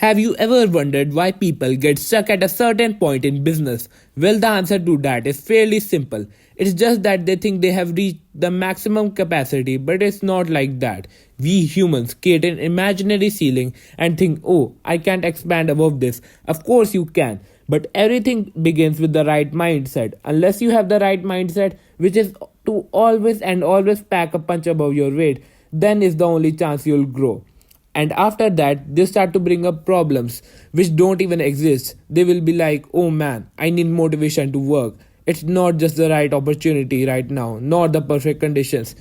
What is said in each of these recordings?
Have you ever wondered why people get stuck at a certain point in business? Well, the answer to that is fairly simple. It's just that they think they have reached the maximum capacity, but it's not like that. We humans create an imaginary ceiling and think, oh, I can't expand above this. Of course, you can. But everything begins with the right mindset. Unless you have the right mindset, which is to always and always pack a punch above your weight, then is the only chance you'll grow. And after that, they start to bring up problems which don't even exist. They will be like, oh man, I need motivation to work. It's not just the right opportunity right now, nor the perfect conditions.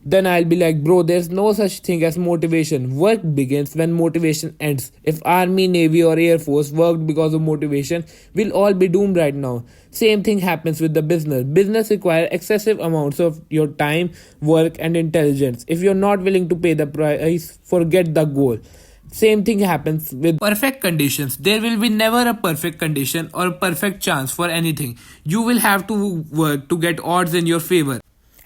Then I'll be like, bro, there's no such thing as motivation. Work begins when motivation ends. If Army, Navy, or Air Force worked because of motivation, we'll all be doomed right now. Same thing happens with the business. Business requires excessive amounts of your time, work, and intelligence. If you're not willing to pay the price, forget the goal. Same thing happens with perfect conditions. There will be never a perfect condition or a perfect chance for anything. You will have to work to get odds in your favor.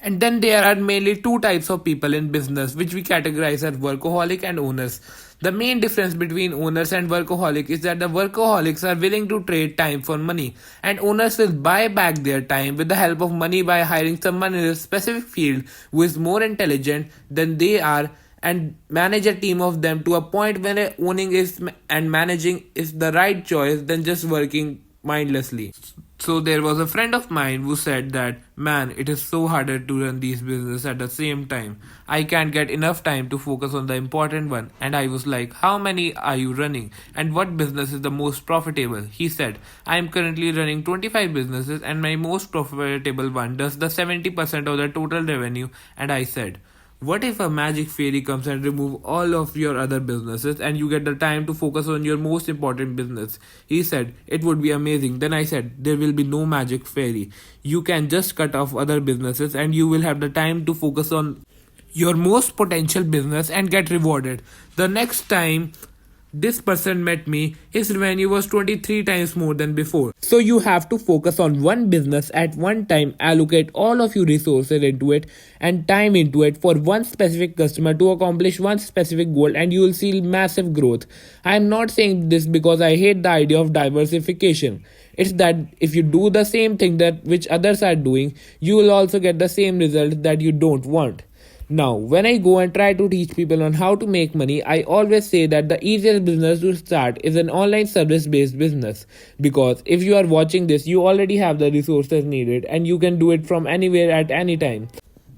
And then there are mainly two types of people in business, which we categorize as workaholic and owners. The main difference between owners and workaholic is that the workaholics are willing to trade time for money, and owners will buy back their time with the help of money by hiring someone in a specific field who is more intelligent than they are and manage a team of them to a point when owning is and managing is the right choice than just working mindlessly. So there was a friend of mine who said that, man, it is so harder to run these businesses at the same time. I can't get enough time to focus on the important one. And I was like, how many are you running? And what business is the most profitable? He said, I am currently running 25 businesses and my most profitable one does the 70% of the total revenue. And I said, what if a magic fairy comes and remove all of your other businesses and you get the time to focus on your most important business? He said, it would be amazing. Then I said, there will be no magic fairy. You can just cut off other businesses and you will have the time to focus on your most potential business and get rewarded. The next time this person met me, his revenue was 23 times more than before. So you have to focus on one business at one time, allocate all of your resources into it and time into it for one specific customer to accomplish one specific goal, and you will see massive growth. I am not saying this because I hate the idea of diversification. It's that if you do the same thing that which others are doing, you will also get the same results that you don't want. Now, when I go and try to teach people on how to make money, I always say that the easiest business to start is an online service-based business. Because if you are watching this, you already have the resources needed and you can do it from anywhere at any time.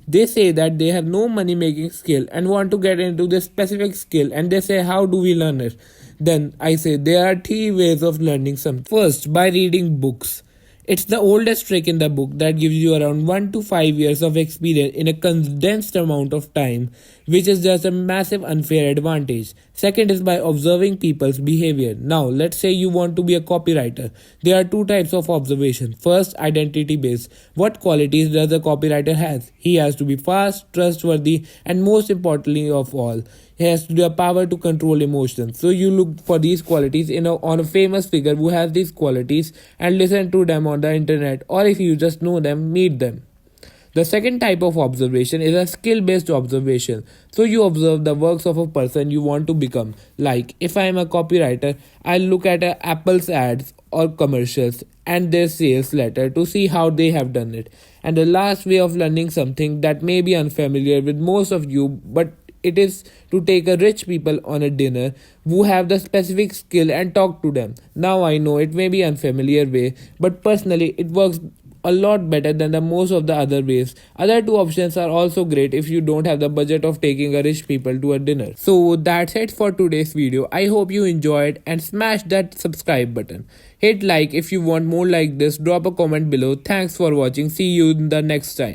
They say that they have no money making skill and want to get into this specific skill, and they say, how do we learn it? Then I say there are three ways of learning something. First, by reading books. It's the oldest trick in the book that gives you around 1 to 5 years of experience in a condensed amount of time, which is just a massive unfair advantage. Second is by observing people's behavior. Now, let's say you want to be a copywriter. There are two types of observation. First, identity based. What qualities does a copywriter have? He has to be fast, trustworthy, and most importantly of all, he has the power to control emotions. So you look for these qualities on a famous figure who has these qualities and listen to them on the internet, or if you just know them, meet them. The second type of observation is a skill-based observation. So you observe the works of a person you want to become. Like, if I am a copywriter, I'll look at Apple's ads or commercials and their sales letter to see how they have done it. And the last way of learning something that may be unfamiliar with most of you, but it is to take a rich people on a dinner who have the specific skill and talk to them. Now I know it may be unfamiliar way, but personally it works a lot better than the most of the other ways. Other two options are also great if you don't have the budget of taking a rich people to a dinner. So that's it for today's video. I hope you enjoyed and smash that subscribe button. Hit like if you want more like this. Drop a comment below. Thanks for watching. See you in the next time.